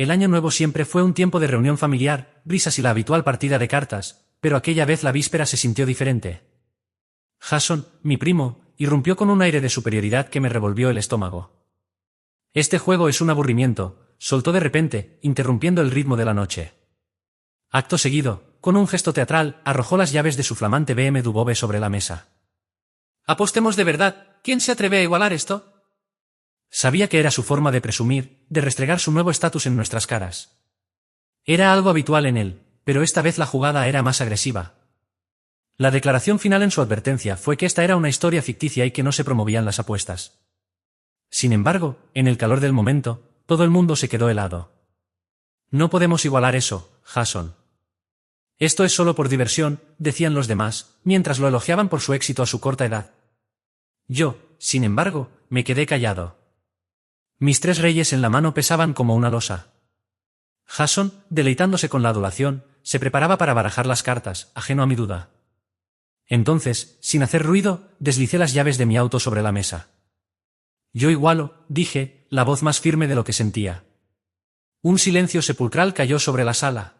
El año nuevo siempre fue un tiempo de reunión familiar, risas y la habitual partida de cartas, pero aquella vez la víspera se sintió diferente. Jason, mi primo, irrumpió con un aire de superioridad que me revolvió el estómago. Este juego es un aburrimiento, soltó de repente, interrumpiendo el ritmo de la noche. Acto seguido, con un gesto teatral, arrojó las llaves de su flamante BMW sobre la mesa. «Apostemos de verdad, ¿quién se atreve a igualar esto?» Sabía que era su forma de presumir, de restregar su nuevo estatus en nuestras caras. Era algo habitual en él, pero esta vez la jugada era más agresiva. La declaración final en su advertencia fue que esta era una historia ficticia y que no se promovían las apuestas. Sin embargo, en el calor del momento, todo el mundo se quedó helado. «No podemos igualar eso, Jason. Esto es solo por diversión», decían los demás, mientras lo elogiaban por su éxito a su corta edad. Yo, sin embargo, me quedé callado. Mis 3 reyes en la mano pesaban como una losa. Jason, deleitándose con la adulación, se preparaba para barajar las cartas, ajeno a mi duda. Entonces, sin hacer ruido, deslicé las llaves de mi auto sobre la mesa. «Yo igualo», dije, la voz más firme de lo que sentía. Un silencio sepulcral cayó sobre la sala.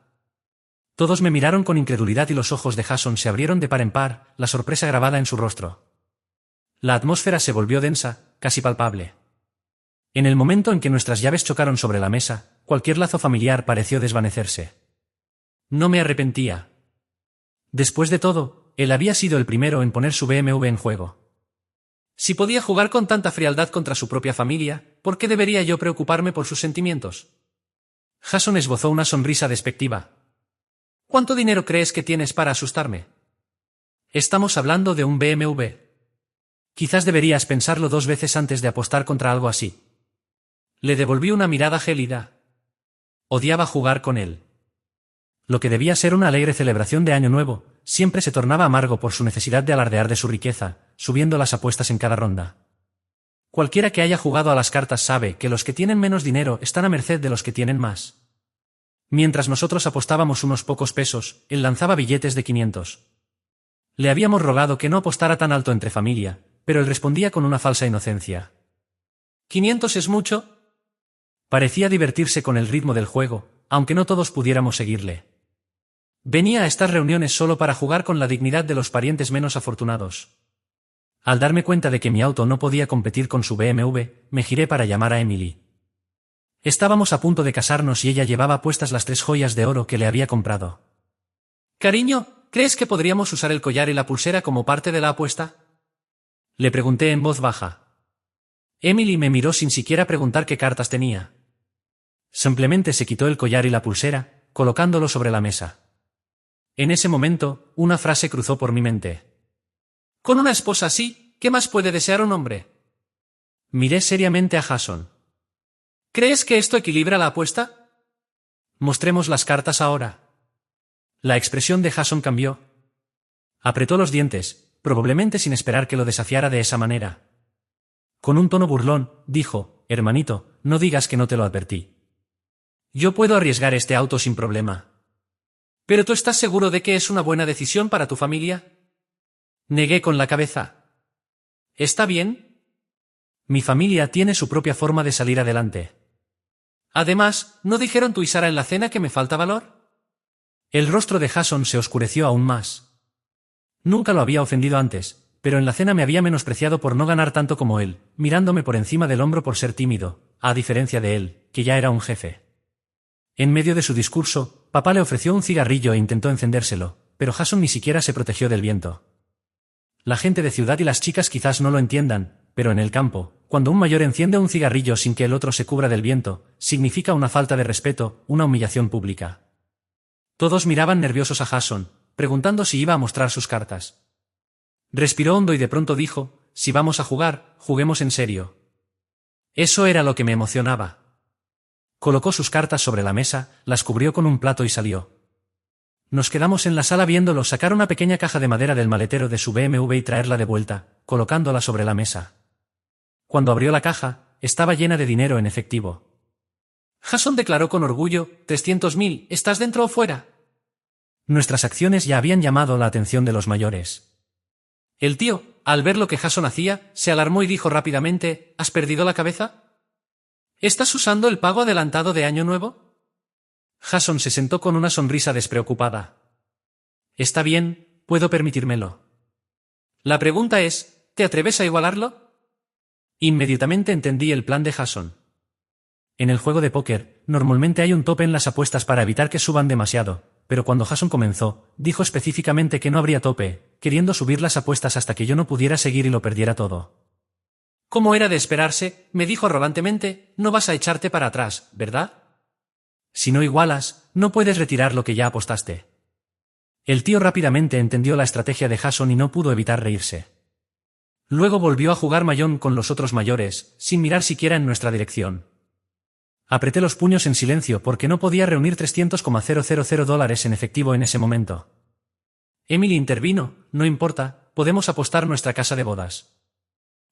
Todos me miraron con incredulidad y los ojos de Jason se abrieron de par en par, la sorpresa grabada en su rostro. La atmósfera se volvió densa, casi palpable. En el momento en que nuestras llaves chocaron sobre la mesa, cualquier lazo familiar pareció desvanecerse. No me arrepentía. Después de todo, él había sido el primero en poner su BMW en juego. Si podía jugar con tanta frialdad contra su propia familia, ¿por qué debería yo preocuparme por sus sentimientos? Jason esbozó una sonrisa despectiva. «¿Cuánto dinero crees que tienes para asustarme?» «Estamos hablando de un BMW. Quizás deberías pensarlo 2 veces antes de apostar contra algo así». Le devolví una mirada gélida. Odiaba jugar con él. Lo que debía ser una alegre celebración de Año Nuevo, siempre se tornaba amargo por su necesidad de alardear de su riqueza, subiendo las apuestas en cada ronda. Cualquiera que haya jugado a las cartas sabe que los que tienen menos dinero están a merced de los que tienen más. Mientras nosotros apostábamos unos pocos pesos, él lanzaba billetes de 500. Le habíamos rogado que no apostara tan alto entre familia, pero él respondía con una falsa inocencia. «¿500 es mucho?» Parecía divertirse con el ritmo del juego, aunque no todos pudiéramos seguirle. Venía a estas reuniones solo para jugar con la dignidad de los parientes menos afortunados. Al darme cuenta de que mi auto no podía competir con su BMW, me giré para llamar a Emily. Estábamos a punto de casarnos y ella llevaba puestas las 3 joyas de oro que le había comprado. «Cariño, ¿crees que podríamos usar el collar y la pulsera como parte de la apuesta?» Le pregunté en voz baja. Emily me miró sin siquiera preguntar qué cartas tenía. Simplemente se quitó el collar y la pulsera, colocándolo sobre la mesa. En ese momento, una frase cruzó por mi mente. «Con una esposa así, ¿qué más puede desear un hombre?» Miré seriamente a Jason. «¿Crees que esto equilibra la apuesta?» «Mostremos las cartas ahora». La expresión de Jason cambió. Apretó los dientes, probablemente sin esperar que lo desafiara de esa manera. Con un tono burlón, dijo: «Hermanito, no digas que no te lo advertí. Yo puedo arriesgar este auto sin problema». «¿Pero tú estás seguro de que es una buena decisión para tu familia?» Negué con la cabeza. «¿Está bien?» «Mi familia tiene su propia forma de salir adelante». «Además, ¿no dijeron tú y Sara en la cena que me falta valor?» El rostro de Jason se oscureció aún más. Nunca lo había ofendido antes, pero en la cena me había menospreciado por no ganar tanto como él, mirándome por encima del hombro por ser tímido, a diferencia de él, que ya era un jefe. En medio de su discurso, papá le ofreció un cigarrillo e intentó encendérselo, pero Jason ni siquiera se protegió del viento. La gente de ciudad y las chicas quizás no lo entiendan, pero en el campo, cuando un mayor enciende un cigarrillo sin que el otro se cubra del viento, significa una falta de respeto, una humillación pública. Todos miraban nerviosos a Jason, preguntando si iba a mostrar sus cartas. Respiró hondo y de pronto dijo: «Si vamos a jugar, juguemos en serio». Eso era lo que me emocionaba. Colocó sus cartas sobre la mesa, las cubrió con un plato y salió. Nos quedamos en la sala viéndolo sacar una pequeña caja de madera del maletero de su BMW y traerla de vuelta, colocándola sobre la mesa. Cuando abrió la caja, estaba llena de dinero en efectivo. Jason declaró con orgullo: «300.000, ¿estás dentro o fuera?» Nuestras acciones ya habían llamado la atención de los mayores. El tío, al ver lo que Jason hacía, se alarmó y dijo rápidamente: «¿Has perdido la cabeza? ¿Estás usando el pago adelantado de Año Nuevo?» Jason se sentó con una sonrisa despreocupada. Está bien, puedo permitírmelo. La pregunta es, ¿te atreves a igualarlo? Inmediatamente entendí el plan de Jason. En el juego de póker, normalmente hay un tope en las apuestas para evitar que suban demasiado, pero cuando Jason comenzó, dijo específicamente que no habría tope, queriendo subir las apuestas hasta que yo no pudiera seguir y lo perdiera todo. Como era de esperarse, me dijo arrogantemente, no vas a echarte para atrás, ¿verdad? Si no igualas, no puedes retirar lo que ya apostaste. El tío rápidamente entendió la estrategia de Jason y no pudo evitar reírse. Luego volvió a jugar mayón con los otros mayores, sin mirar siquiera en nuestra dirección. Apreté los puños en silencio porque no podía reunir $300,000 en efectivo en ese momento. Emily intervino, no importa, podemos apostar nuestra casa de bodas.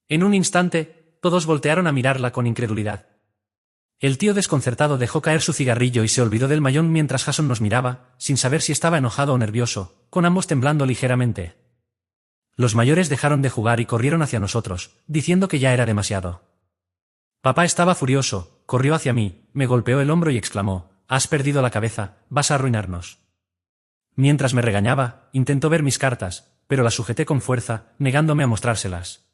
En un instante, todos voltearon a mirarla con incredulidad. El tío desconcertado dejó caer su cigarrillo y se olvidó del mayón mientras Jason nos miraba, sin saber si estaba enojado o nervioso, con ambos temblando ligeramente. Los mayores dejaron de jugar y corrieron hacia nosotros, diciendo que ya era demasiado. Papá estaba furioso, corrió hacia mí, me golpeó el hombro y exclamó, «Has perdido la cabeza, vas a arruinarnos». Mientras me regañaba, intentó ver mis cartas, pero las sujeté con fuerza, negándome a mostrárselas.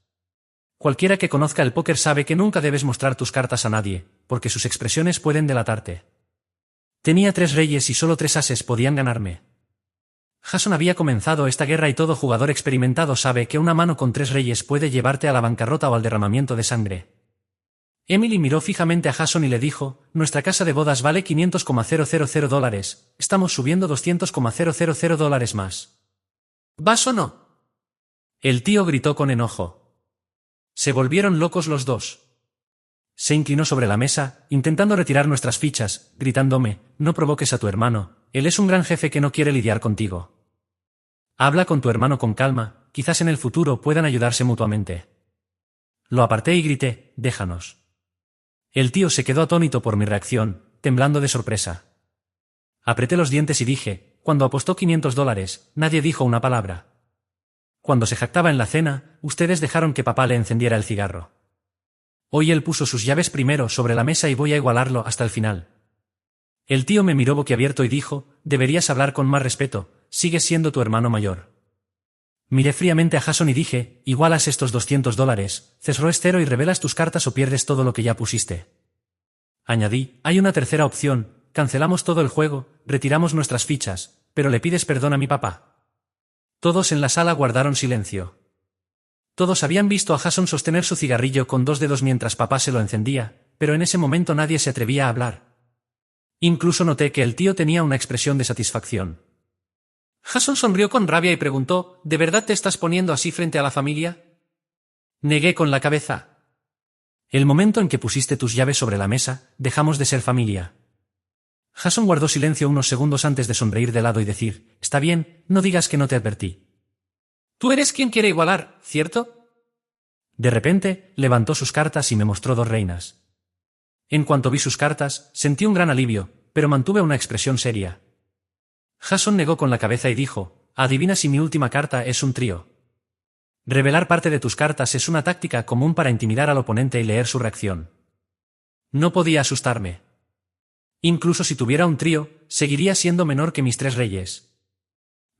Cualquiera que conozca el póker sabe que nunca debes mostrar tus cartas a nadie, porque sus expresiones pueden delatarte. Tenía 3 reyes y solo 3 ases podían ganarme. Jason había comenzado esta guerra y todo jugador experimentado sabe que una mano con 3 reyes puede llevarte a la bancarrota o al derramamiento de sangre. Emily miró fijamente a Jason y le dijo, nuestra casa de bodas vale $500,000, estamos subiendo $200,000 más. ¿Vas o no? El tío gritó con enojo. Se volvieron locos los dos. Se inclinó sobre la mesa, intentando retirar nuestras fichas, gritándome, no provoques a tu hermano, él es un gran jefe que no quiere lidiar contigo. Habla con tu hermano con calma, quizás en el futuro puedan ayudarse mutuamente. Lo aparté y grité, déjanos. El tío se quedó atónito por mi reacción, temblando de sorpresa. Apreté los dientes y dije, cuando apostó $500, nadie dijo una palabra. Cuando se jactaba en la cena, ustedes dejaron que papá le encendiera el cigarro. Hoy él puso sus llaves primero sobre la mesa y voy a igualarlo hasta el final. El tío me miró boquiabierto y dijo, deberías hablar con más respeto, sigues siendo tu hermano mayor. Miré fríamente a Jason y dije, igualas estos $200, cerró estero y revelas tus cartas o pierdes todo lo que ya pusiste. Añadí, hay una tercera opción, cancelamos todo el juego, retiramos nuestras fichas, pero le pides perdón a mi papá. Todos en la sala guardaron silencio. Todos habían visto a Jason sostener su cigarrillo con 2 dedos mientras papá se lo encendía, pero en ese momento nadie se atrevía a hablar. Incluso noté que el tío tenía una expresión de satisfacción. Jason sonrió con rabia y preguntó, ¿de verdad te estás poniendo así frente a la familia? Negué con la cabeza. El momento en que pusiste tus llaves sobre la mesa, dejamos de ser familia. Jason guardó silencio unos segundos antes de sonreír de lado y decir, está bien, no digas que no te advertí. Tú eres quien quiere igualar, ¿cierto? De repente, levantó sus cartas y me mostró 2 reinas. En cuanto vi sus cartas, sentí un gran alivio, pero mantuve una expresión seria. Jason negó con la cabeza y dijo, adivina si mi última carta es un trío. Revelar parte de tus cartas es una táctica común para intimidar al oponente y leer su reacción. No podía asustarme. Incluso si tuviera un trío, seguiría siendo menor que mis 3 reyes.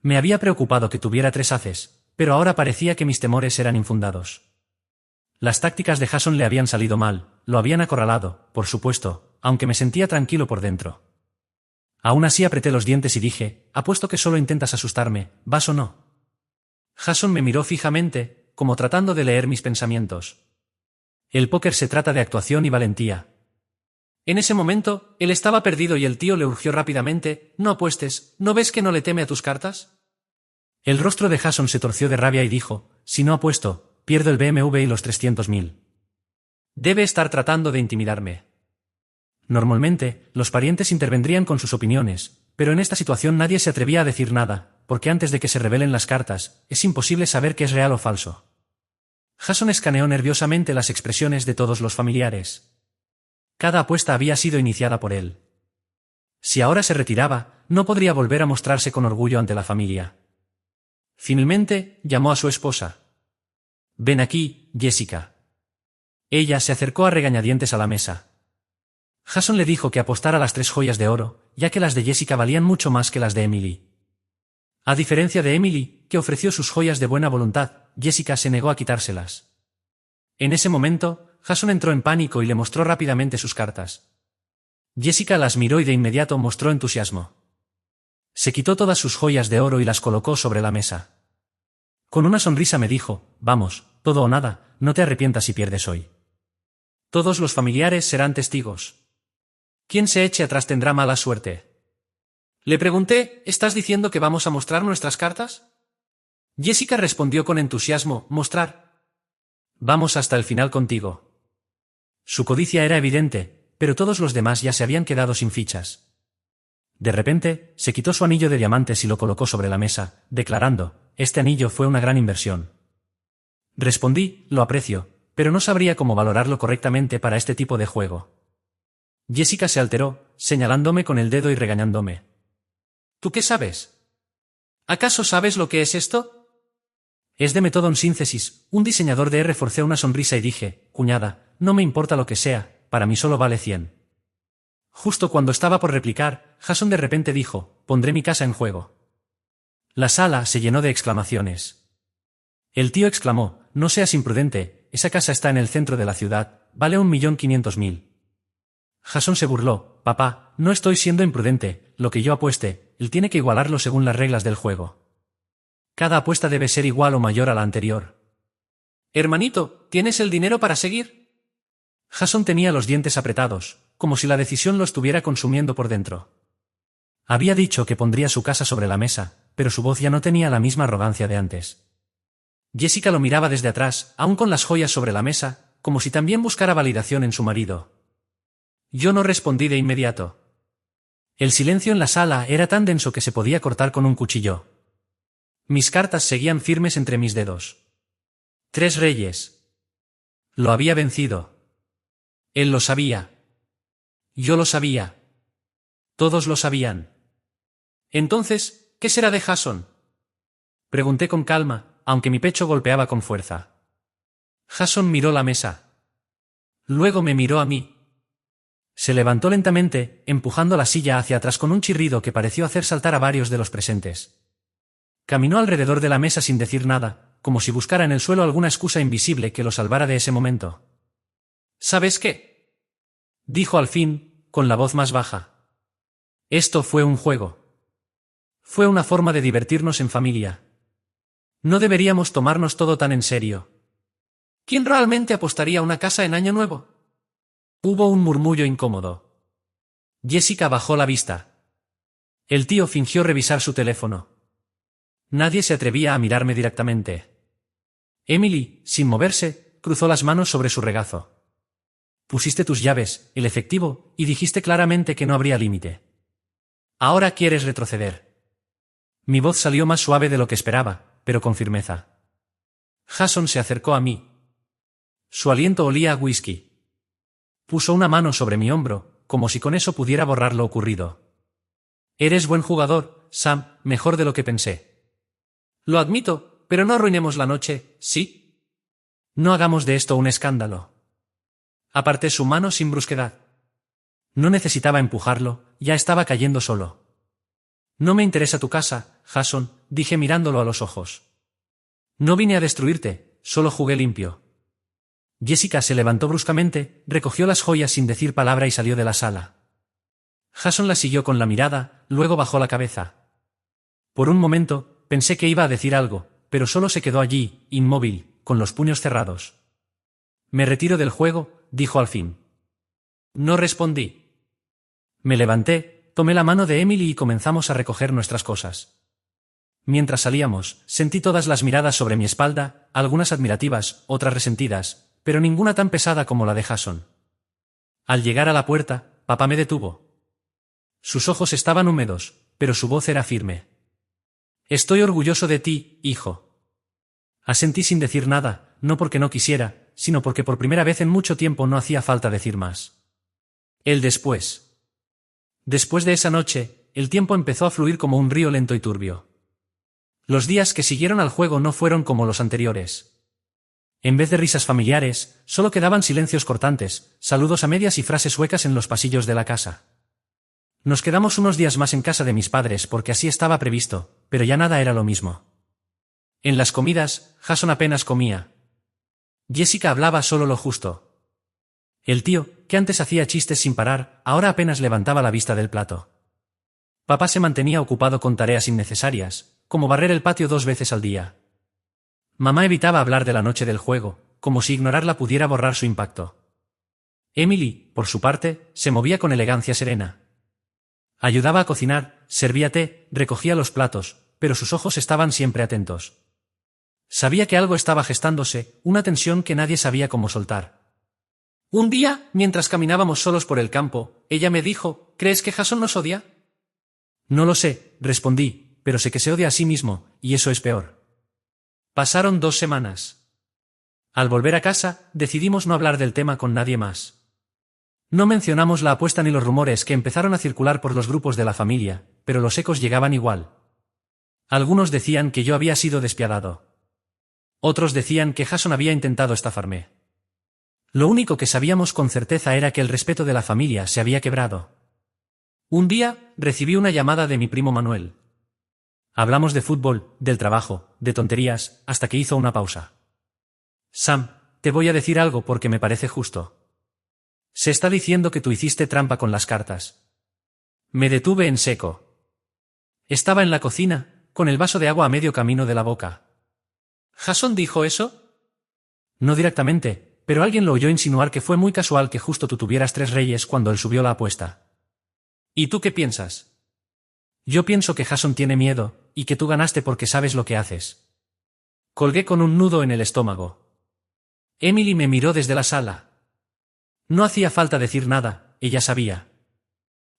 Me había preocupado que tuviera 3 aces, pero ahora parecía que mis temores eran infundados. Las tácticas de Jason le habían salido mal, lo habían acorralado, por supuesto, aunque me sentía tranquilo por dentro. Aún así apreté los dientes y dije, apuesto que solo intentas asustarme, ¿vas o no? Jason me miró fijamente, como tratando de leer mis pensamientos. El póker se trata de actuación y valentía. En ese momento, él estaba perdido y el tío le urgió rápidamente, no apuestes, ¿no ves que no le teme a tus cartas? El rostro de Jason se torció de rabia y dijo, si no apuesto, pierdo el BMW y los 300.000. Debe estar tratando de intimidarme. Normalmente, los parientes intervendrían con sus opiniones, pero en esta situación nadie se atrevía a decir nada, porque antes de que se revelen las cartas, es imposible saber qué es real o falso. Jason escaneó nerviosamente las expresiones de todos los familiares. Cada apuesta había sido iniciada por él. Si ahora se retiraba, no podría volver a mostrarse con orgullo ante la familia. Finalmente, llamó a su esposa. Ven aquí, Jessica. Ella se acercó a regañadientes a la mesa. Jason le dijo que apostara las 3 joyas de oro, ya que las de Jessica valían mucho más que las de Emily. A diferencia de Emily, que ofreció sus joyas de buena voluntad, Jessica se negó a quitárselas. En ese momento, Jason entró en pánico y le mostró rápidamente sus cartas. Jessica las miró y de inmediato mostró entusiasmo. Se quitó todas sus joyas de oro y las colocó sobre la mesa. Con una sonrisa me dijo: «Vamos, todo o nada, no te arrepientas si pierdes hoy. Todos los familiares serán testigos. Quien se eche atrás tendrá mala suerte». Le pregunté: «¿Estás diciendo que vamos a mostrar nuestras cartas?». Jessica respondió con entusiasmo: «¿Mostrar? Vamos hasta el final contigo». Su codicia era evidente, pero todos los demás ya se habían quedado sin fichas. De repente, se quitó su anillo de diamantes y lo colocó sobre la mesa, declarando: «Este anillo fue una gran inversión». Respondí: «Lo aprecio, pero no sabría cómo valorarlo correctamente para este tipo de juego». Jessica se alteró, señalándome con el dedo y regañándome. «¿Tú qué sabes? ¿Acaso sabes lo que es esto?». «Es de Methodon Synthesis, un diseñador de R». Forcé una sonrisa y dije: «Cuñada, no me importa lo que sea, para mí solo vale 100». Justo cuando estaba por replicar, Jason de repente dijo: «Pondré mi casa en juego». La sala se llenó de exclamaciones. El tío exclamó: «No seas imprudente, esa casa está en el centro de la ciudad, vale 1.500.000». Jason se burló: «Papá, no estoy siendo imprudente, lo que yo apueste, él tiene que igualarlo según las reglas del juego. Cada apuesta debe ser igual o mayor a la anterior». «Hermanito, ¿tienes el dinero para seguir?». Jason tenía los dientes apretados, como si la decisión lo estuviera consumiendo por dentro. Había dicho que pondría su casa sobre la mesa, pero su voz ya no tenía la misma arrogancia de antes. Jessica lo miraba desde atrás, aún con las joyas sobre la mesa, como si también buscara validación en su marido. Yo no respondí de inmediato. El silencio en la sala era tan denso que se podía cortar con un cuchillo. Mis cartas seguían firmes entre mis dedos. 3 reyes. Lo había vencido. Él lo sabía. Yo lo sabía. Todos lo sabían. Entonces, ¿qué será de Jason?, pregunté con calma, aunque mi pecho golpeaba con fuerza. Jason miró la mesa. Luego me miró a mí. Se levantó lentamente, empujando la silla hacia atrás con un chirrido que pareció hacer saltar a varios de los presentes. Caminó alrededor de la mesa sin decir nada, como si buscara en el suelo alguna excusa invisible que lo salvara de ese momento. «¿Sabes qué?», dijo al fin, con la voz más baja. «Esto fue un juego. Fue una forma de divertirnos en familia. No deberíamos tomarnos todo tan en serio». «¿Quién realmente apostaría una casa en Año Nuevo?». Hubo un murmullo incómodo. Jessica bajó la vista. El tío fingió revisar su teléfono. Nadie se atrevía a mirarme directamente. Emily, sin moverse, cruzó las manos sobre su regazo. «Pusiste tus llaves, el efectivo, y dijiste claramente que no habría límite. Ahora quieres retroceder». Mi voz salió más suave de lo que esperaba, pero con firmeza. Jason se acercó a mí. Su aliento olía a whisky. Puso una mano sobre mi hombro, como si con eso pudiera borrar lo ocurrido. «Eres buen jugador, Sam, mejor de lo que pensé». «Lo admito, pero no arruinemos la noche, ¿sí? No hagamos de esto un escándalo». Aparté su mano sin brusquedad. No necesitaba empujarlo, ya estaba cayendo solo. «No me interesa tu casa, Jason», dije mirándolo a los ojos. «No vine a destruirte, solo jugué limpio». Jessica se levantó bruscamente, recogió las joyas sin decir palabra y salió de la sala. Jason la siguió con la mirada, luego bajó la cabeza. Por un momento, pensé que iba a decir algo, pero solo se quedó allí, inmóvil, con los puños cerrados. «Me retiro del juego», dijo al fin. No respondí. Me levanté, tomé la mano de Emily y comenzamos a recoger nuestras cosas. Mientras salíamos, sentí todas las miradas sobre mi espalda, algunas admirativas, otras resentidas, pero ninguna tan pesada como la de Jason. Al llegar a la puerta, papá me detuvo. Sus ojos estaban húmedos, pero su voz era firme. «Estoy orgulloso de ti, hijo». Asentí sin decir nada, no porque no quisiera, sino porque por primera vez en mucho tiempo no hacía falta decir más. El después. Después de esa noche, el tiempo empezó a fluir como un río lento y turbio. Los días que siguieron al juego no fueron como los anteriores. En vez de risas familiares, solo quedaban silencios cortantes, saludos a medias y frases huecas en los pasillos de la casa. Nos quedamos unos días más en casa de mis padres porque así estaba previsto, pero ya nada era lo mismo. En las comidas, Jason apenas comía. Jessica hablaba solo lo justo. El tío, que antes hacía chistes sin parar, ahora apenas levantaba la vista del plato. Papá se mantenía ocupado con tareas innecesarias, como barrer el patio 2 veces al día. Mamá evitaba hablar de la noche del juego, como si ignorarla pudiera borrar su impacto. Emily, por su parte, se movía con elegancia serena. Ayudaba a cocinar, servía té, recogía los platos, pero sus ojos estaban siempre atentos. Sabía que algo estaba gestándose, una tensión que nadie sabía cómo soltar. Un día, mientras caminábamos solos por el campo, ella me dijo, ¿crees que Jason nos odia? No lo sé, respondí, pero sé que se odia a sí mismo, y eso es peor. Pasaron 2 semanas. Al volver a casa, decidimos no hablar del tema con nadie más. No mencionamos la apuesta ni los rumores que empezaron a circular por los grupos de la familia, pero los ecos llegaban igual. Algunos decían que yo había sido despiadado. Otros decían que Jason había intentado estafarme. Lo único que sabíamos con certeza era que el respeto de la familia se había quebrado. Un día, recibí una llamada de mi primo Manuel. Hablamos de fútbol, del trabajo, de tonterías, hasta que hizo una pausa. Sam, te voy a decir algo porque me parece justo. Se está diciendo que tú hiciste trampa con las cartas. Me detuve en seco. Estaba en la cocina, con el vaso de agua a medio camino de la boca. ¿Jason dijo eso? No directamente, pero alguien lo oyó insinuar que fue muy casual que justo tú tuvieras 3 reyes cuando él subió la apuesta. ¿Y tú qué piensas? Yo pienso que Jason tiene miedo, y que tú ganaste porque sabes lo que haces. Colgué con un nudo en el estómago. Emily me miró desde la sala. No hacía falta decir nada, ella sabía.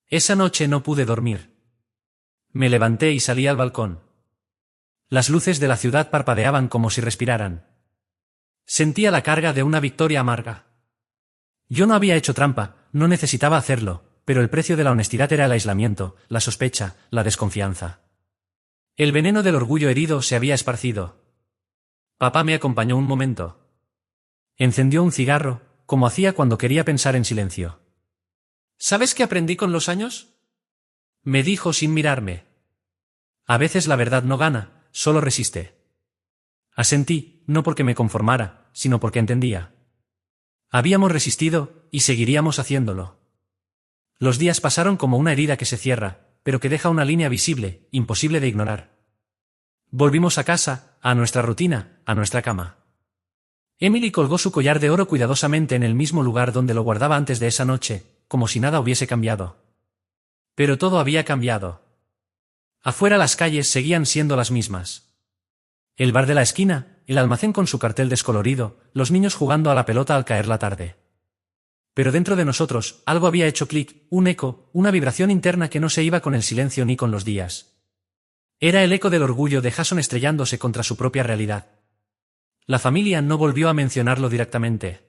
Esa noche no pude dormir. Me levanté y salí al balcón. Las luces de la ciudad parpadeaban como si respiraran. Sentía la carga de una victoria amarga. Yo no había hecho trampa, no necesitaba hacerlo, pero el precio de la honestidad era el aislamiento, la sospecha, la desconfianza. El veneno del orgullo herido se había esparcido. Papá me acompañó un momento. Encendió un cigarro, como hacía cuando quería pensar en silencio. ¿Sabes qué aprendí con los años? Me dijo sin mirarme. A veces la verdad no gana, solo resiste. Asentí, no porque me conformara, sino porque entendía. Habíamos resistido, y seguiríamos haciéndolo. Los días pasaron como una herida que se cierra, pero que deja una línea visible, imposible de ignorar. Volvimos a casa, a nuestra rutina, a nuestra cama. Emily colgó su collar de oro cuidadosamente en el mismo lugar donde lo guardaba antes de esa noche, como si nada hubiese cambiado. Pero todo había cambiado. Afuera las calles seguían siendo las mismas. El bar de la esquina, el almacén con su cartel descolorido, los niños jugando a la pelota al caer la tarde. Pero dentro de nosotros, algo había hecho clic, un eco, una vibración interna que no se iba con el silencio ni con los días. Era el eco del orgullo de Jason estrellándose contra su propia realidad. La familia no volvió a mencionarlo directamente.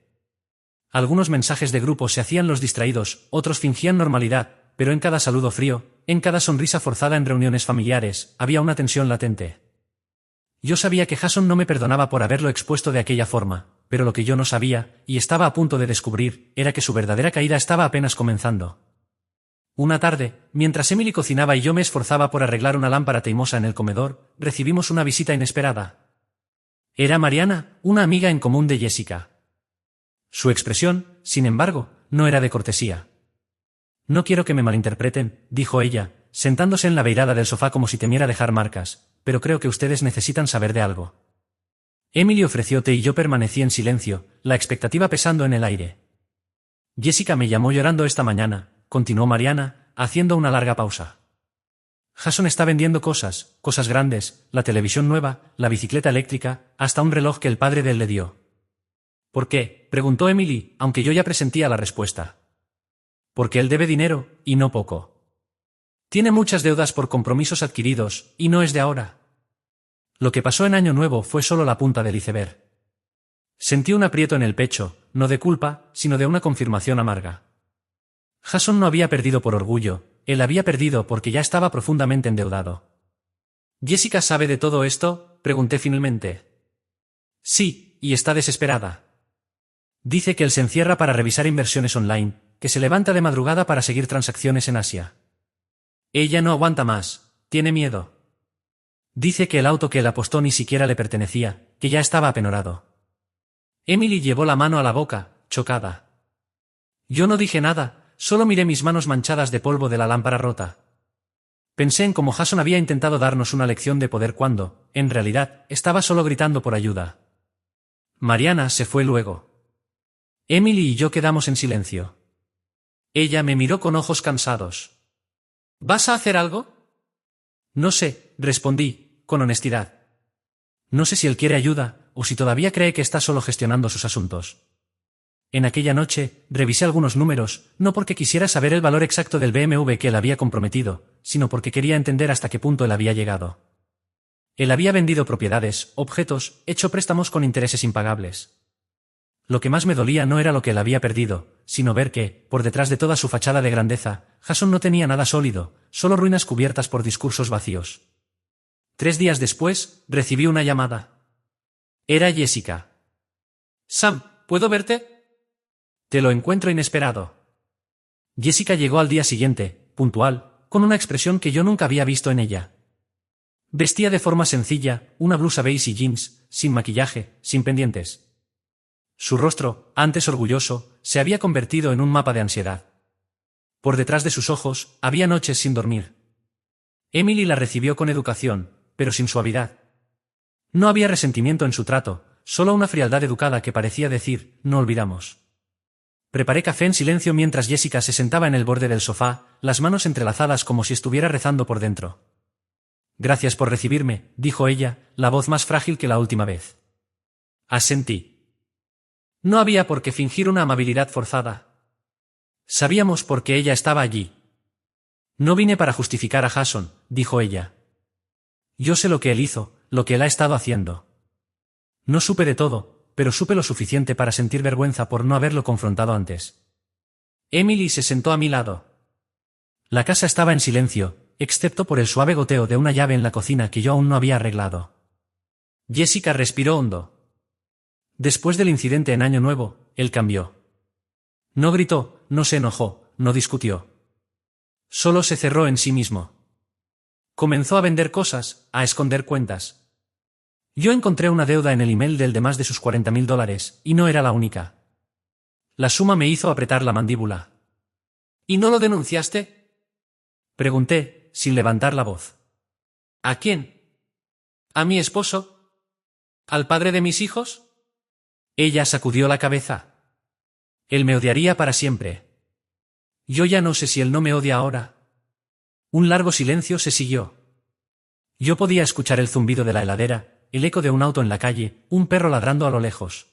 Algunos mensajes de grupo se hacían los distraídos, otros fingían normalidad, pero en cada saludo frío, en cada sonrisa forzada en reuniones familiares, había una tensión latente. Yo sabía que Jason no me perdonaba por haberlo expuesto de aquella forma, pero lo que yo no sabía, y estaba a punto de descubrir, era que su verdadera caída estaba apenas comenzando. Una tarde, mientras Emily cocinaba y yo me esforzaba por arreglar una lámpara teimosa en el comedor, recibimos una visita inesperada. Era Mariana, una amiga en común de Jessica. Su expresión, sin embargo, no era de cortesía. No quiero que me malinterpreten, dijo ella, sentándose en la beirada del sofá como si temiera dejar marcas, pero creo que ustedes necesitan saber de algo. Emily ofreció té y yo permanecí en silencio, la expectativa pesando en el aire. Jessica me llamó llorando esta mañana, continuó Mariana, haciendo una larga pausa. Jason está vendiendo cosas grandes, la televisión nueva, la bicicleta eléctrica, hasta un reloj que el padre de él le dio. ¿Por qué?, preguntó Emily, aunque yo ya presentía la respuesta. Porque él debe dinero, y no poco. Tiene muchas deudas por compromisos adquiridos, y no es de ahora. Lo que pasó en Año Nuevo fue solo la punta del iceberg. Sentí un aprieto en el pecho, no de culpa, sino de una confirmación amarga. Jason no había perdido por orgullo, él había perdido porque ya estaba profundamente endeudado. ¿Jessica sabe de todo esto?, pregunté finalmente. Sí, y está desesperada. Dice que él se encierra para revisar inversiones online, que se levanta de madrugada para seguir transacciones en Asia. Ella no aguanta más, tiene miedo. Dice que el auto que él apostó ni siquiera le pertenecía, que ya estaba apenorado. Emily llevó la mano a la boca, chocada. Yo no dije nada, solo miré mis manos manchadas de polvo de la lámpara rota. Pensé en cómo Jason había intentado darnos una lección de poder cuando, en realidad, estaba solo gritando por ayuda. Mariana se fue luego. Emily y yo quedamos en silencio. Ella me miró con ojos cansados. ¿Vas a hacer algo? No sé, respondí, con honestidad. No sé si él quiere ayuda, o si todavía cree que está solo gestionando sus asuntos. En aquella noche, revisé algunos números, no porque quisiera saber el valor exacto del BMW que él había comprometido, sino porque quería entender hasta qué punto él había llegado. Él había vendido propiedades, objetos, hecho préstamos con intereses impagables. Lo que más me dolía no era lo que él había perdido, sino ver que, por detrás de toda su fachada de grandeza, Jason no tenía nada sólido, solo ruinas cubiertas por discursos vacíos. 3 días después, recibí una llamada. Era Jessica. Sam, ¿puedo verte? Te lo encuentro inesperado. Jessica llegó al día siguiente, puntual, con una expresión que yo nunca había visto en ella. Vestía de forma sencilla, una blusa beige y jeans, sin maquillaje, sin pendientes. Su rostro, antes orgulloso, se había convertido en un mapa de ansiedad. Por detrás de sus ojos, había noches sin dormir. Emily la recibió con educación, pero sin suavidad. No había resentimiento en su trato, solo una frialdad educada que parecía decir, no olvidamos. Preparé café en silencio mientras Jessica se sentaba en el borde del sofá, las manos entrelazadas como si estuviera rezando por dentro. Gracias por recibirme, dijo ella, la voz más frágil que la última vez. Asentí. No había por qué fingir una amabilidad forzada. Sabíamos por qué ella estaba allí. No vine para justificar a Jason, dijo ella. Yo sé lo que él hizo, lo que él ha estado haciendo. No supe de todo, pero supe lo suficiente para sentir vergüenza por no haberlo confrontado antes. Emily se sentó a mi lado. La casa estaba en silencio, excepto por el suave goteo de una llave en la cocina que yo aún no había arreglado. Jessica respiró hondo. Después del incidente en Año Nuevo, él cambió. No gritó, no se enojó, no discutió. Solo se cerró en sí mismo. Comenzó a vender cosas, a esconder cuentas. Yo encontré una deuda en el email del de más de sus $40.000, y no era la única. La suma me hizo apretar la mandíbula. ¿Y no lo denunciaste? Pregunté, sin levantar la voz. ¿A quién? ¿A mi esposo? ¿Al padre de mis hijos? Ella sacudió la cabeza. Él me odiaría para siempre. Yo ya no sé si él no me odia ahora. Un largo silencio se siguió. Yo podía escuchar el zumbido de la heladera, el eco de un auto en la calle, un perro ladrando a lo lejos.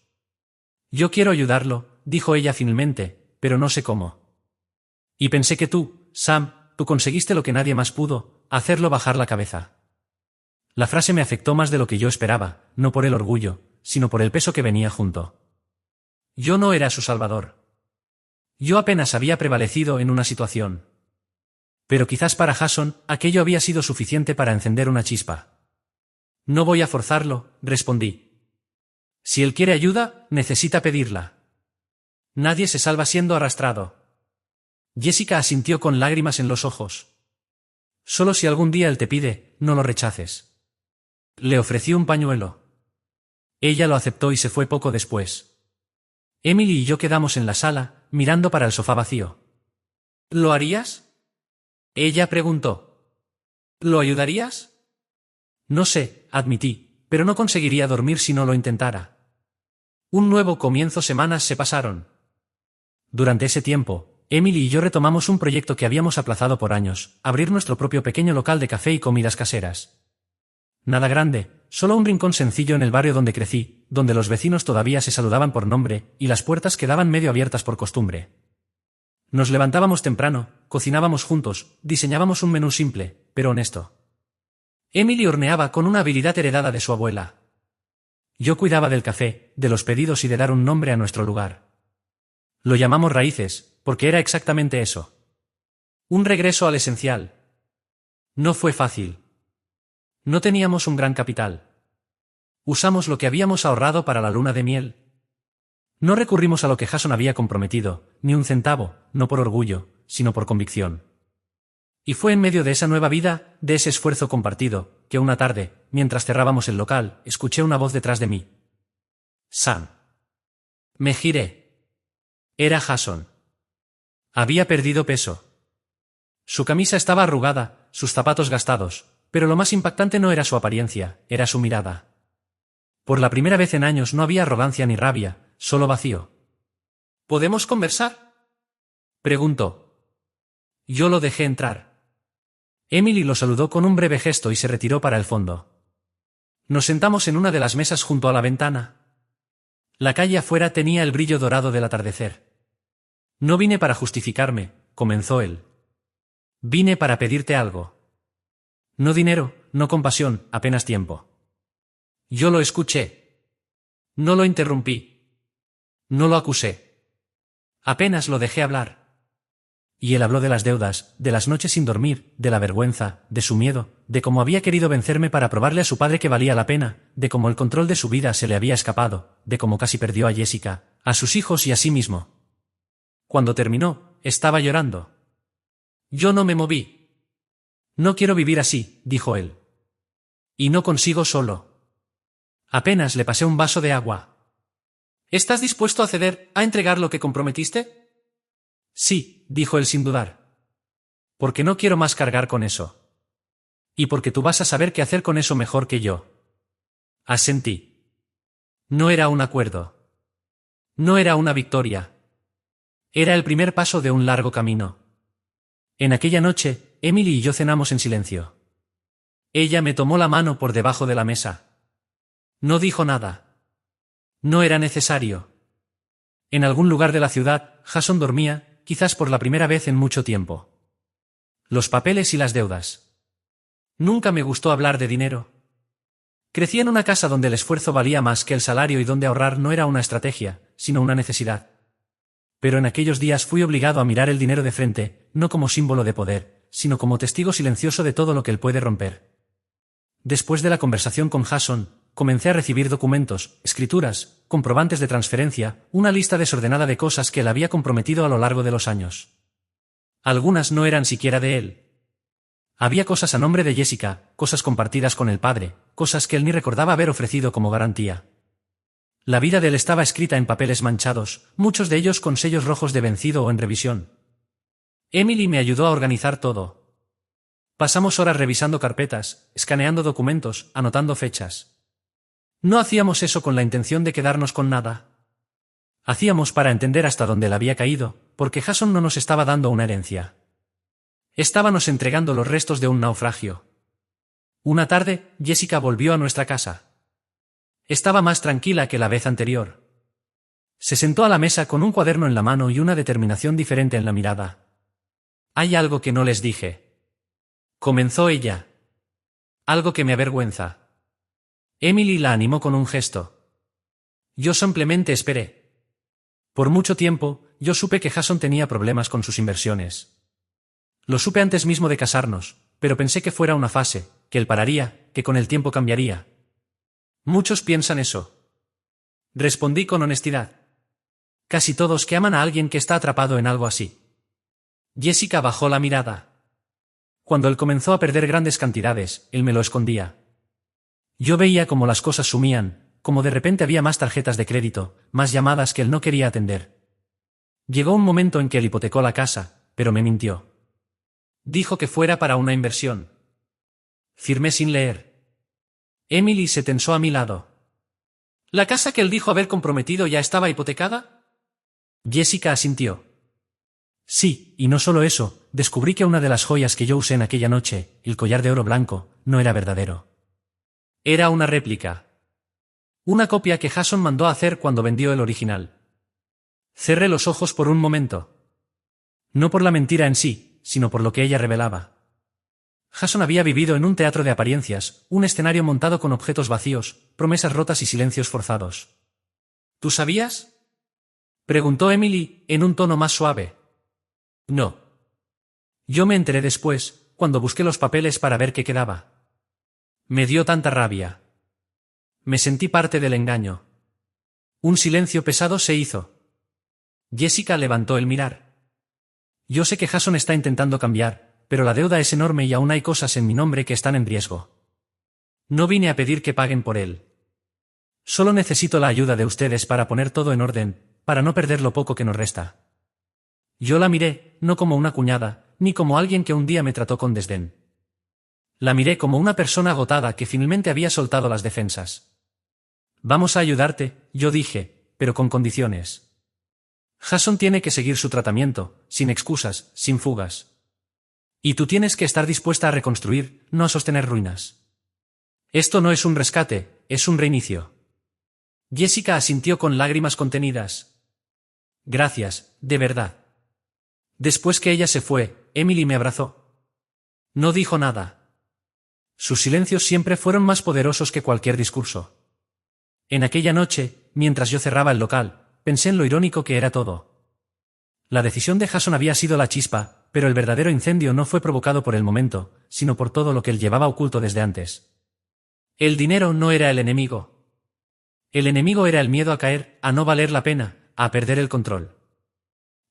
Yo quiero ayudarlo, dijo ella finalmente, pero no sé cómo. Y pensé que tú, Sam, tú conseguiste lo que nadie más pudo, hacerlo bajar la cabeza. La frase me afectó más de lo que yo esperaba, no por el orgullo, sino por el peso que venía junto. Yo no era su salvador. Yo apenas había prevalecido en una situación. Pero quizás para Jason, aquello había sido suficiente para encender una chispa. No voy a forzarlo, respondí. Si él quiere ayuda, necesita pedirla. Nadie se salva siendo arrastrado. Jessica asintió con lágrimas en los ojos. Solo si algún día él te pide, no lo rechaces. Le ofrecí un pañuelo. Ella lo aceptó y se fue poco después. Emily y yo quedamos en la sala, mirando para el sofá vacío. ¿Lo harías? Ella preguntó. ¿Lo ayudarías? No sé, admití, pero no conseguiría dormir si no lo intentara. Un nuevo comienzo. Semanas se pasaron. Durante ese tiempo, Emily y yo retomamos un proyecto que habíamos aplazado por años, abrir nuestro propio pequeño local de café y comidas caseras. Nada grande, solo un rincón sencillo en el barrio donde crecí, donde los vecinos todavía se saludaban por nombre, y las puertas quedaban medio abiertas por costumbre. Nos levantábamos temprano, cocinábamos juntos, diseñábamos un menú simple, pero honesto. Emily horneaba con una habilidad heredada de su abuela. Yo cuidaba del café, de los pedidos y de dar un nombre a nuestro lugar. Lo llamamos Raíces, porque era exactamente eso. Un regreso al esencial. No fue fácil. No teníamos un gran capital. Usamos lo que habíamos ahorrado para la luna de miel. No recurrimos a lo que Jason había comprometido, ni un centavo, no por orgullo, sino por convicción. Y fue en medio de esa nueva vida, de ese esfuerzo compartido, que una tarde, mientras cerrábamos el local, escuché una voz detrás de mí. Sam. Me giré. Era Jason. Había perdido peso. Su camisa estaba arrugada, sus zapatos gastados, pero lo más impactante no era su apariencia, era su mirada. Por la primera vez en años no había arrogancia ni rabia, solo vacío. ¿Podemos conversar?, preguntó. Yo lo dejé entrar. Emily lo saludó con un breve gesto y se retiró para el fondo. Nos sentamos en una de las mesas junto a la ventana. La calle afuera tenía el brillo dorado del atardecer. No vine para justificarme, comenzó él. Vine para pedirte algo. No dinero, no compasión, apenas tiempo. Yo lo escuché. No lo interrumpí. No lo acusé. Apenas lo dejé hablar. Y él habló de las deudas, de las noches sin dormir, de la vergüenza, de su miedo, de cómo había querido vencerme para probarle a su padre que valía la pena, de cómo el control de su vida se le había escapado, de cómo casi perdió a Jessica, a sus hijos y a sí mismo. Cuando terminó, estaba llorando. Yo no me moví. No quiero vivir así, dijo él. Y no consigo solo. Apenas le pasé un vaso de agua. ¿Estás dispuesto a ceder, a entregar lo que comprometiste? Sí, dijo él sin dudar. Porque no quiero más cargar con eso. Y porque tú vas a saber qué hacer con eso mejor que yo. Asentí. No era un acuerdo. No era una victoria. Era el primer paso de un largo camino. En aquella noche, Emily y yo cenamos en silencio. Ella me tomó la mano por debajo de la mesa. No dijo nada. No era necesario. En algún lugar de la ciudad, Jason dormía, quizás por la primera vez en mucho tiempo. Los papeles y las deudas. Nunca me gustó hablar de dinero. Crecí en una casa donde el esfuerzo valía más que el salario y donde ahorrar no era una estrategia, sino una necesidad. Pero en aquellos días fui obligado a mirar el dinero de frente, no como símbolo de poder, sino como testigo silencioso de todo lo que él puede romper. Después de la conversación con Jason, comencé a recibir documentos, escrituras, comprobantes de transferencia, una lista desordenada de cosas que él había comprometido a lo largo de los años. Algunas no eran siquiera de él. Había cosas a nombre de Jessica, cosas compartidas con el padre, cosas que él ni recordaba haber ofrecido como garantía. La vida de él estaba escrita en papeles manchados, muchos de ellos con sellos rojos de vencido o en revisión. Emily me ayudó a organizar todo. Pasamos horas revisando carpetas, escaneando documentos, anotando fechas. No hacíamos eso con la intención de quedarnos con nada. Hacíamos para entender hasta dónde él había caído, porque Jason no nos estaba dando una herencia. Estábamos entregando los restos de un naufragio. Una tarde, Jessica volvió a nuestra casa. Estaba más tranquila que la vez anterior. Se sentó a la mesa con un cuaderno en la mano y una determinación diferente en la mirada. «Hay algo que no les dije», comenzó ella. «Algo que me avergüenza». Emily la animó con un gesto. Yo simplemente esperé. Por mucho tiempo, yo supe que Jason tenía problemas con sus inversiones. Lo supe antes mismo de casarnos, pero pensé que fuera una fase, que él pararía, que con el tiempo cambiaría. Muchos piensan eso. Respondí con honestidad. Casi todos que aman a alguien que está atrapado en algo así. Jessica bajó la mirada. Cuando él comenzó a perder grandes cantidades, él me lo escondía. Yo veía cómo las cosas sumían, como de repente había más tarjetas de crédito, más llamadas que él no quería atender. Llegó un momento en que él hipotecó la casa, pero me mintió. Dijo que fuera para una inversión. Firmé sin leer. Emily se tensó a mi lado. ¿La casa que él dijo haber comprometido ya estaba hipotecada? Jessica asintió. Sí, y no solo eso, descubrí que una de las joyas que yo usé en aquella noche, el collar de oro blanco, no era verdadero. Era una réplica. Una copia que Jason mandó a hacer cuando vendió el original. Cerré los ojos por un momento. No por la mentira en sí, sino por lo que ella revelaba. Jason había vivido en un teatro de apariencias, un escenario montado con objetos vacíos, promesas rotas y silencios forzados. ¿Tú sabías?, preguntó Emily, en un tono más suave. No. Yo me enteré después, cuando busqué los papeles para ver qué quedaba. Me dio tanta rabia. Me sentí parte del engaño. Un silencio pesado se hizo. Jessica levantó el mirar. Yo sé que Jason está intentando cambiar, pero la deuda es enorme y aún hay cosas en mi nombre que están en riesgo. No vine a pedir que paguen por él. Solo necesito la ayuda de ustedes para poner todo en orden, para no perder lo poco que nos resta. Yo la miré, no como una cuñada, ni como alguien que un día me trató con desdén. La miré como una persona agotada que finalmente había soltado las defensas. Vamos a ayudarte, yo dije, pero con condiciones. Jason tiene que seguir su tratamiento, sin excusas, sin fugas. Y tú tienes que estar dispuesta a reconstruir, no a sostener ruinas. Esto no es un rescate, es un reinicio. Jessica asintió con lágrimas contenidas. Gracias, de verdad. Después que ella se fue, Emily me abrazó. No dijo nada. Sus silencios siempre fueron más poderosos que cualquier discurso. En aquella noche, mientras yo cerraba el local, pensé en lo irónico que era todo. La decisión de Jason había sido la chispa, pero el verdadero incendio no fue provocado por el momento, sino por todo lo que él llevaba oculto desde antes. El dinero no era el enemigo. El enemigo era el miedo a caer, a no valer la pena, a perder el control.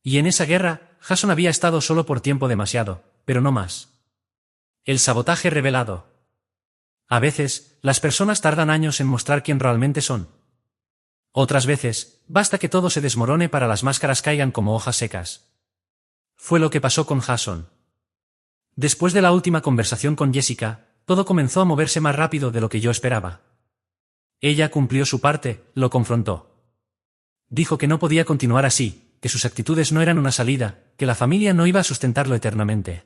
Y en esa guerra, Jason había estado solo por tiempo demasiado, pero no más. El sabotaje revelado. A veces, las personas tardan años en mostrar quién realmente son. Otras veces, basta que todo se desmorone para las máscaras caigan como hojas secas. Fue lo que pasó con Jason. Después de la última conversación con Jessica, todo comenzó a moverse más rápido de lo que yo esperaba. Ella cumplió su parte, lo confrontó. Dijo que no podía continuar así, que sus actitudes no eran una salida, que la familia no iba a sustentarlo eternamente.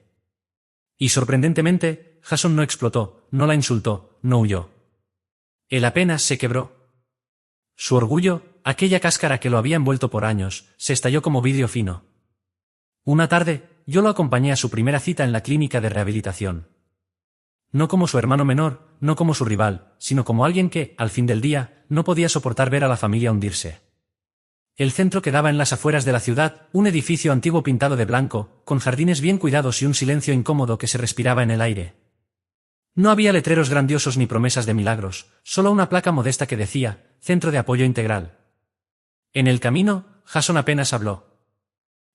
Y sorprendentemente, Jason no explotó, no la insultó, no huyó. Él apenas se quebró. Su orgullo, aquella cáscara que lo había envuelto por años, se estalló como vidrio fino. Una tarde, yo lo acompañé a su primera cita en la clínica de rehabilitación. No como su hermano menor, no como su rival, sino como alguien que, al fin del día, no podía soportar ver a la familia hundirse. El centro quedaba en las afueras de la ciudad, un edificio antiguo pintado de blanco, con jardines bien cuidados y un silencio incómodo que se respiraba en el aire. No había letreros grandiosos ni promesas de milagros, solo una placa modesta que decía, Centro de Apoyo Integral. En el camino, Jason apenas habló.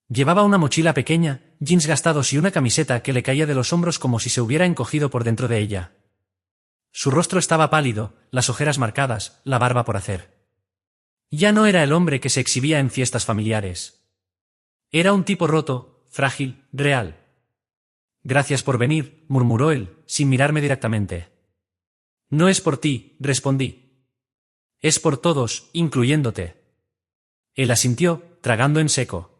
Llevaba una mochila pequeña, jeans gastados y una camiseta que le caía de los hombros como si se hubiera encogido por dentro de ella. Su rostro estaba pálido, las ojeras marcadas, la barba por hacer. Ya no era el hombre que se exhibía en fiestas familiares. Era un tipo roto, frágil, real. Gracias por venir, murmuró él, sin mirarme directamente. No es por ti, respondí. Es por todos, incluyéndote. Él asintió, tragando en seco.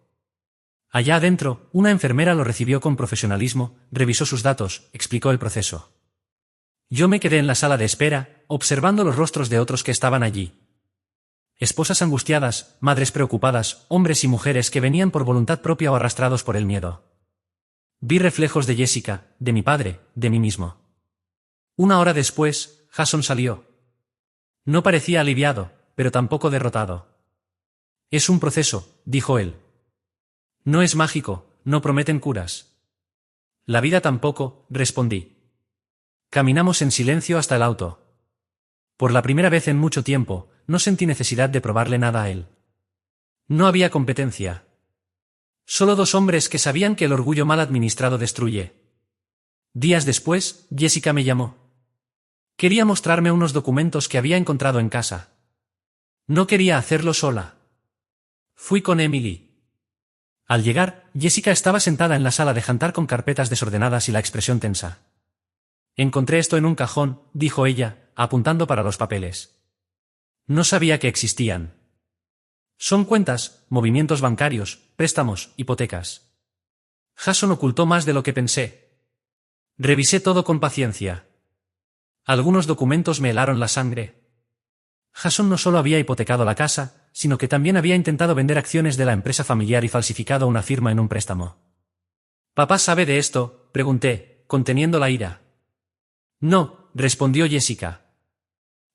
Allá adentro, una enfermera lo recibió con profesionalismo, revisó sus datos, explicó el proceso. Yo me quedé en la sala de espera, observando los rostros de otros que estaban allí. Esposas angustiadas, madres preocupadas, hombres y mujeres que venían por voluntad propia o arrastrados por el miedo. Vi reflejos de Jessica, de mi padre, de mí mismo. Una hora después, Jason salió. No parecía aliviado, pero tampoco derrotado. Es un proceso, dijo él. No es mágico, no prometen curas. La vida tampoco, respondí. Caminamos en silencio hasta el auto. Por la primera vez en mucho tiempo, no sentí necesidad de probarle nada a él. No había competencia. Solo dos hombres que sabían que el orgullo mal administrado destruye. Días después, Jessica me llamó. Quería mostrarme unos documentos que había encontrado en casa. No quería hacerlo sola. Fui con Emily. Al llegar, Jessica estaba sentada en la sala de jantar con carpetas desordenadas y la expresión tensa. Encontré esto en un cajón, dijo ella, apuntando para los papeles. No sabía que existían. Son cuentas, movimientos bancarios, préstamos, hipotecas. Jason ocultó más de lo que pensé. Revisé todo con paciencia. Algunos documentos me helaron la sangre. Jason no solo había hipotecado la casa, sino que también había intentado vender acciones de la empresa familiar y falsificado una firma en un préstamo. ¿Papá sabe de esto?, pregunté, conteniendo la ira. No, respondió Jessica.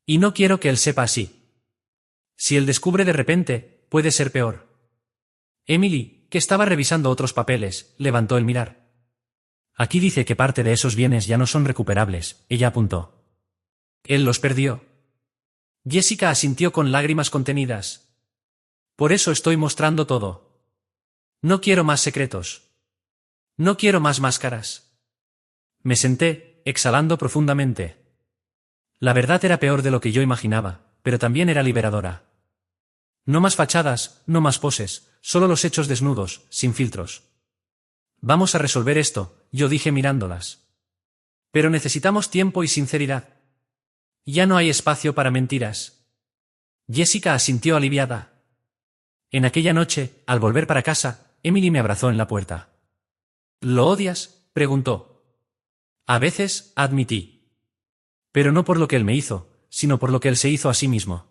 Y no quiero que él sepa así. Si él descubre de repente, puede ser peor. Emily, que estaba revisando otros papeles, levantó el mirar. Aquí dice que parte de esos bienes ya no son recuperables, ella apuntó. Él los perdió. Jessica asintió con lágrimas contenidas. Por eso estoy mostrando todo. No quiero más secretos. No quiero más máscaras. Me senté, exhalando profundamente. La verdad era peor de lo que yo imaginaba, pero también era liberadora. No más fachadas, no más poses, solo los hechos desnudos, sin filtros. Vamos a resolver esto, yo dije mirándolas. Pero necesitamos tiempo y sinceridad. Ya no hay espacio para mentiras. Jessica asintió aliviada. En aquella noche, al volver para casa, Emily me abrazó en la puerta. ¿Lo odias?, preguntó. A veces, admití. Pero no por lo que él me hizo, sino por lo que él se hizo a sí mismo.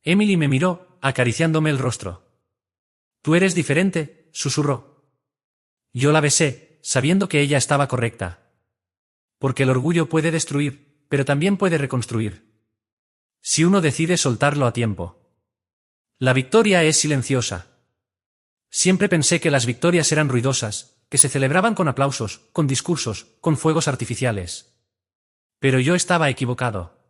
Emily me miró, acariciándome el rostro. Tú eres diferente, susurró. Yo la besé, sabiendo que ella estaba correcta. Porque el orgullo puede destruir, pero también puede reconstruir. Si uno decide soltarlo a tiempo. La victoria es silenciosa. Siempre pensé que las victorias eran ruidosas, que se celebraban con aplausos, con discursos, con fuegos artificiales. Pero yo estaba equivocado.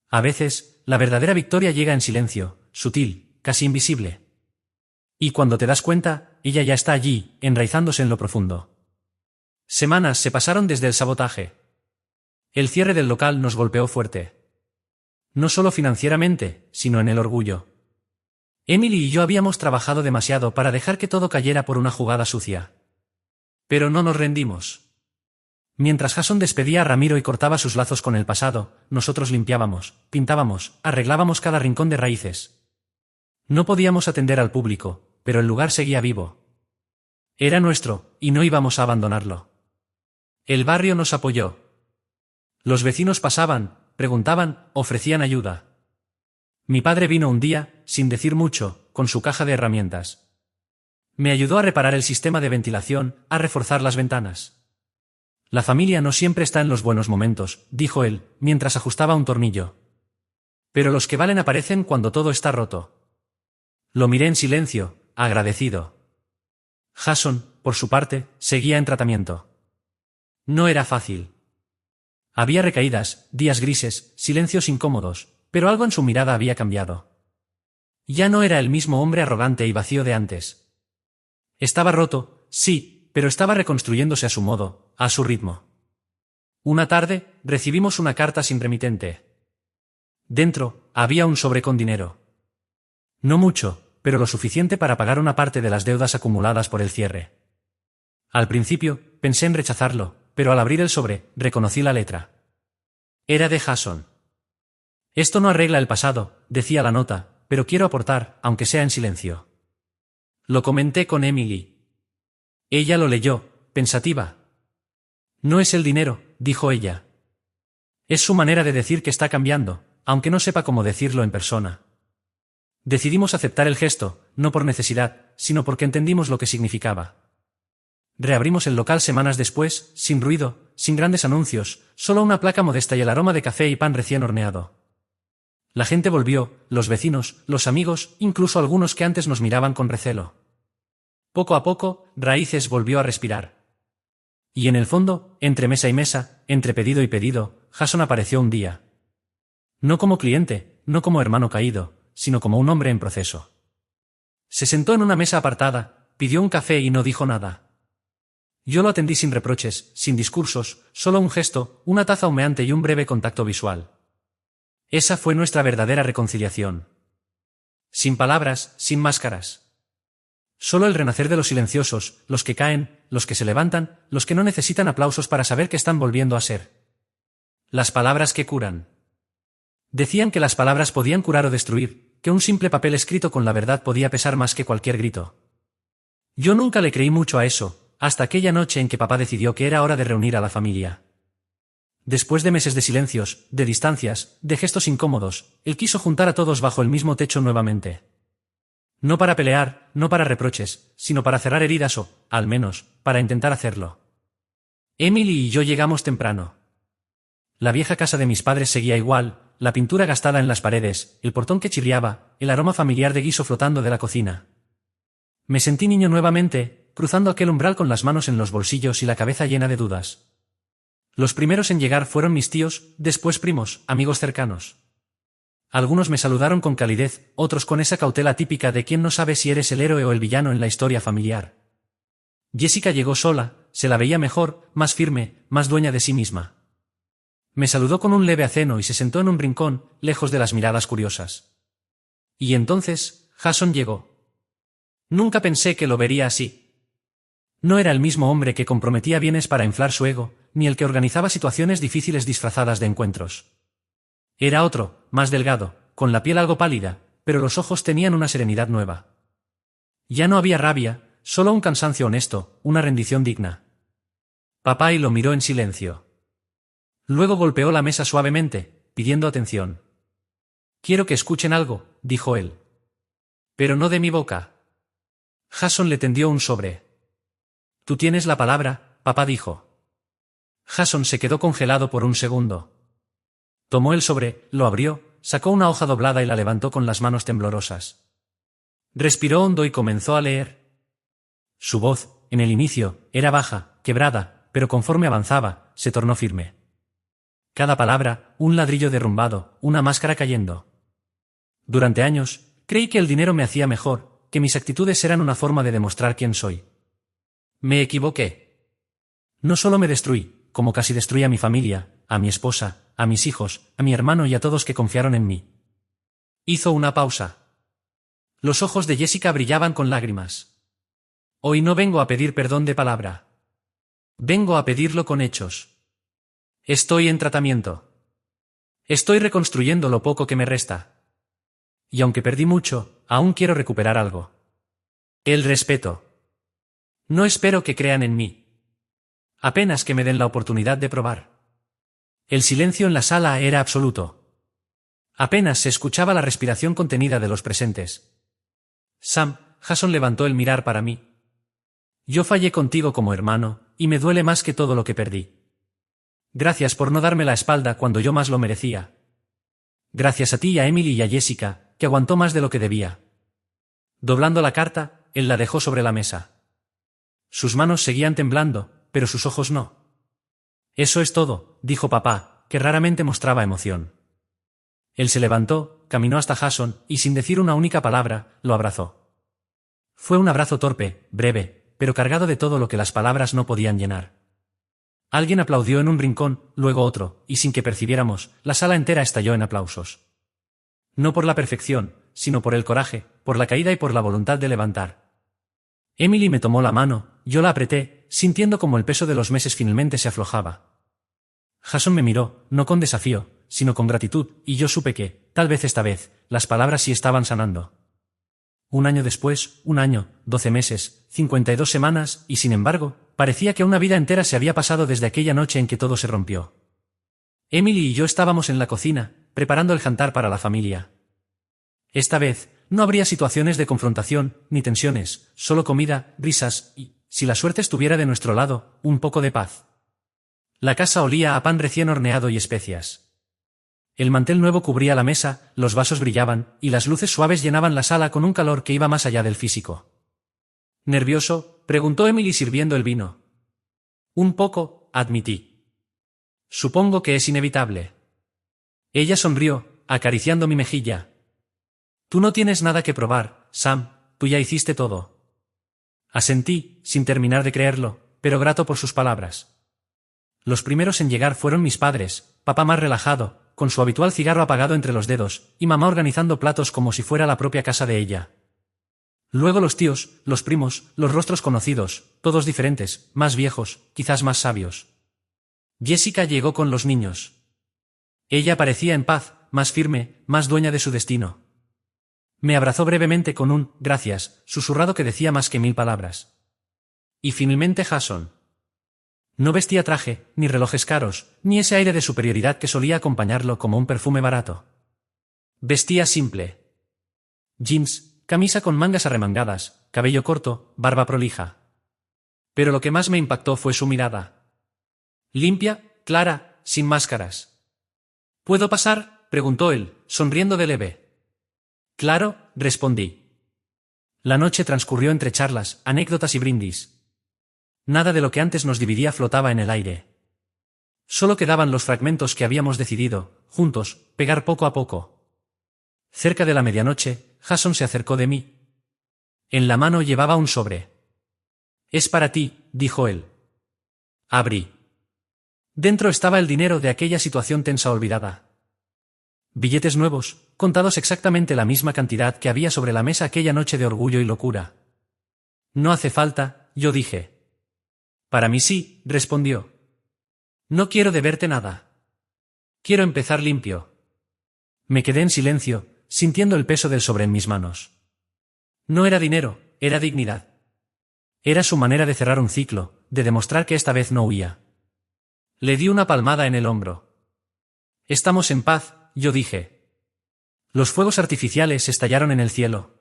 A veces, la verdadera victoria llega en silencio, sutil, casi invisible. Y cuando te das cuenta, ella ya está allí, enraizándose en lo profundo. Semanas se pasaron desde el sabotaje. El cierre del local nos golpeó fuerte. No solo financieramente, sino en el orgullo. Emily y yo habíamos trabajado demasiado para dejar que todo cayera por una jugada sucia. Pero no nos rendimos. Mientras Jason despedía a Ramiro y cortaba sus lazos con el pasado, nosotros limpiábamos, pintábamos, arreglábamos cada rincón de raíces. No podíamos atender al público, pero el lugar seguía vivo. Era nuestro, y no íbamos a abandonarlo. El barrio nos apoyó. Los vecinos pasaban, preguntaban, ofrecían ayuda. Mi padre vino un día, sin decir mucho, con su caja de herramientas. Me ayudó a reparar el sistema de ventilación, a reforzar las ventanas. La familia no siempre está en los buenos momentos, dijo él, mientras ajustaba un tornillo. Pero los que valen aparecen cuando todo está roto. Lo miré en silencio, agradecido. Jason, por su parte, seguía en tratamiento. No era fácil. Había recaídas, días grises, silencios incómodos, pero algo en su mirada había cambiado. Ya no era el mismo hombre arrogante y vacío de antes. Estaba roto, sí, pero estaba reconstruyéndose a su modo, a su ritmo. Una tarde, recibimos una carta sin remitente. Dentro, había un sobre con dinero. No mucho, pero lo suficiente para pagar una parte de las deudas acumuladas por el cierre. Al principio, pensé en rechazarlo, pero al abrir el sobre, reconocí la letra. Era de Jason. Esto no arregla el pasado, decía la nota, pero quiero aportar, aunque sea en silencio. Lo comenté con Emily. Ella lo leyó, pensativa. No es el dinero, dijo ella. Es su manera de decir que está cambiando, aunque no sepa cómo decirlo en persona. Decidimos aceptar el gesto, no por necesidad, sino porque entendimos lo que significaba. Reabrimos el local semanas después, sin ruido, sin grandes anuncios, solo una placa modesta y el aroma de café y pan recién horneado. La gente volvió, los vecinos, los amigos, incluso algunos que antes nos miraban con recelo. Poco a poco, Raíces volvió a respirar. Y en el fondo, entre mesa y mesa, entre pedido y pedido, Jason apareció un día. No como cliente, no como hermano caído, sino como un hombre en proceso. Se sentó en una mesa apartada, pidió un café y no dijo nada. Yo lo atendí sin reproches, sin discursos, solo un gesto, una taza humeante y un breve contacto visual. Esa fue nuestra verdadera reconciliación. Sin palabras, sin máscaras. Solo el renacer de los silenciosos, los que caen, los que se levantan, los que no necesitan aplausos para saber que están volviendo a ser. Las palabras que curan. Decían que las palabras podían curar o destruir, que un simple papel escrito con la verdad podía pesar más que cualquier grito. Yo nunca le creí mucho a eso, hasta aquella noche en que papá decidió que era hora de reunir a la familia. Después de meses de silencios, de distancias, de gestos incómodos, él quiso juntar a todos bajo el mismo techo nuevamente. No para pelear, no para reproches, sino para cerrar heridas o, al menos, para intentar hacerlo. Emily y yo llegamos temprano. La vieja casa de mis padres seguía igual, la pintura gastada en las paredes, el portón que chirriaba, el aroma familiar de guiso flotando de la cocina. Me sentí niño nuevamente, cruzando aquel umbral con las manos en los bolsillos y la cabeza llena de dudas. Los primeros en llegar fueron mis tíos, después primos, amigos cercanos. Algunos me saludaron con calidez, otros con esa cautela típica de quien no sabe si eres el héroe o el villano en la historia familiar. Jessica llegó sola, se la veía mejor, más firme, más dueña de sí misma. Me saludó con un leve aceno y se sentó en un rincón, lejos de las miradas curiosas. Y entonces, Jason llegó. Nunca pensé que lo vería así. No era el mismo hombre que comprometía bienes para inflar su ego, ni el que organizaba situaciones difíciles disfrazadas de encuentros. Era otro, más delgado, con la piel algo pálida, pero los ojos tenían una serenidad nueva. Ya no había rabia, solo un cansancio honesto, una rendición digna. Papá y lo miró en silencio. Luego golpeó la mesa suavemente, pidiendo atención. «Quiero que escuchen algo», dijo él. «Pero no de mi boca». Jason le tendió un sobre. «Tú tienes la palabra», papá dijo. Jason se quedó congelado por un segundo. Tomó el sobre, lo abrió, sacó una hoja doblada y la levantó con las manos temblorosas. Respiró hondo y comenzó a leer. Su voz, en el inicio, era baja, quebrada, pero conforme avanzaba, se tornó firme. Cada palabra, un ladrillo derrumbado, una máscara cayendo. Durante años, creí que el dinero me hacía mejor, que mis actitudes eran una forma de demostrar quién soy. Me equivoqué. No solo me destruí, como casi destruí a mi familia, a mi esposa, a mis hijos, a mi hermano y a todos que confiaron en mí. Hizo una pausa. Los ojos de Jessica brillaban con lágrimas. Hoy no vengo a pedir perdón de palabra. Vengo a pedirlo con hechos. Estoy en tratamiento. Estoy reconstruyendo lo poco que me resta. Y aunque perdí mucho, aún quiero recuperar algo. El respeto. No espero que crean en mí. Apenas que me den la oportunidad de probar. El silencio en la sala era absoluto. Apenas se escuchaba la respiración contenida de los presentes. Sam, Jason levantó el mirar para mí. Yo fallé contigo como hermano, y me duele más que todo lo que perdí. Gracias por no darme la espalda cuando yo más lo merecía. Gracias a ti y a Emily y a Jessica, que aguantó más de lo que debía. Doblando la carta, él la dejó sobre la mesa. Sus manos seguían temblando, pero sus ojos no. Eso es todo, dijo papá, que raramente mostraba emoción. Él se levantó, caminó hasta Jason, y sin decir una única palabra, lo abrazó. Fue un abrazo torpe, breve, pero cargado de todo lo que las palabras no podían llenar. Alguien aplaudió en un rincón, luego otro, y sin que percibiéramos, la sala entera estalló en aplausos. No por la perfección, sino por el coraje, por la caída y por la voluntad de levantar. Emily me tomó la mano, yo la apreté, sintiendo como el peso de los meses finalmente se aflojaba. Jason me miró, no con desafío, sino con gratitud, y yo supe que, tal vez esta vez, las palabras sí estaban sanando. Un año después, 1 año, 12 meses, 52 semanas, y sin embargo, parecía que una vida entera se había pasado desde aquella noche en que todo se rompió. Emily y yo estábamos en la cocina, preparando el jantar para la familia. Esta vez, no habría situaciones de confrontación, ni tensiones, solo comida, risas y, si la suerte estuviera de nuestro lado, un poco de paz. La casa olía a pan recién horneado y especias. El mantel nuevo cubría la mesa, los vasos brillaban, y las luces suaves llenaban la sala con un calor que iba más allá del físico. ¿Nervioso?, preguntó Emily sirviendo el vino. Un poco, admití. Supongo que es inevitable. Ella sonrió, acariciando mi mejilla. Tú no tienes nada que probar, Sam, tú ya hiciste todo. Asentí, sin terminar de creerlo, pero grato por sus palabras. Los primeros en llegar fueron mis padres, papá más relajado, con su habitual cigarro apagado entre los dedos, y mamá organizando platos como si fuera la propia casa de ella. Luego los tíos, los primos, los rostros conocidos, todos diferentes, más viejos, quizás más sabios. Jessica llegó con los niños. Ella parecía en paz, más firme, más dueña de su destino. Me abrazó brevemente con un «gracias», susurrado que decía más que 1000 palabras. Y finalmente Jason. No vestía traje, ni relojes caros, ni ese aire de superioridad que solía acompañarlo como un perfume barato. Vestía simple. Jeans, camisa con mangas arremangadas, cabello corto, barba prolija. Pero lo que más me impactó fue su mirada. Limpia, clara, sin máscaras. ¿Puedo pasar?, preguntó él, sonriendo de leve. Claro, respondí. La noche transcurrió entre charlas, anécdotas y brindis. Nada de lo que antes nos dividía flotaba en el aire. Solo quedaban los fragmentos que habíamos decidido, juntos, pegar poco a poco. Cerca de la medianoche, Jason se acercó de mí. En la mano llevaba un sobre. «Es para ti», dijo él. Abrí. Dentro estaba el dinero de aquella situación tensa olvidada. Billetes nuevos, contados exactamente la misma cantidad que había sobre la mesa aquella noche de orgullo y locura. «No hace falta», yo dije. «Para mí sí», respondió. «No quiero deberte nada. Quiero empezar limpio». Me quedé en silencio, sintiendo el peso del sobre en mis manos. No era dinero, era dignidad. Era su manera de cerrar un ciclo, de demostrar que esta vez no huía. Le di una palmada en el hombro. «Estamos en paz», yo dije. Los fuegos artificiales estallaron en el cielo.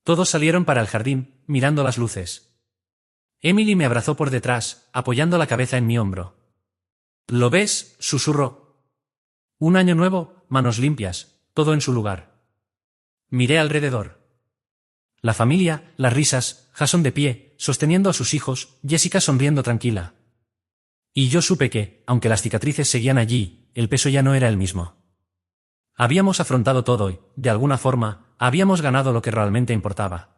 Todos salieron para el jardín, mirando las luces. Emily me abrazó por detrás, apoyando la cabeza en mi hombro. «¿Lo ves?», susurró. «Un año nuevo, manos limpias, todo en su lugar». Miré alrededor. La familia, las risas, Jason de pie, sosteniendo a sus hijos, Jessica sonriendo tranquila. Y yo supe que, aunque las cicatrices seguían allí, el peso ya no era el mismo. Habíamos afrontado todo y, de alguna forma, habíamos ganado lo que realmente importaba.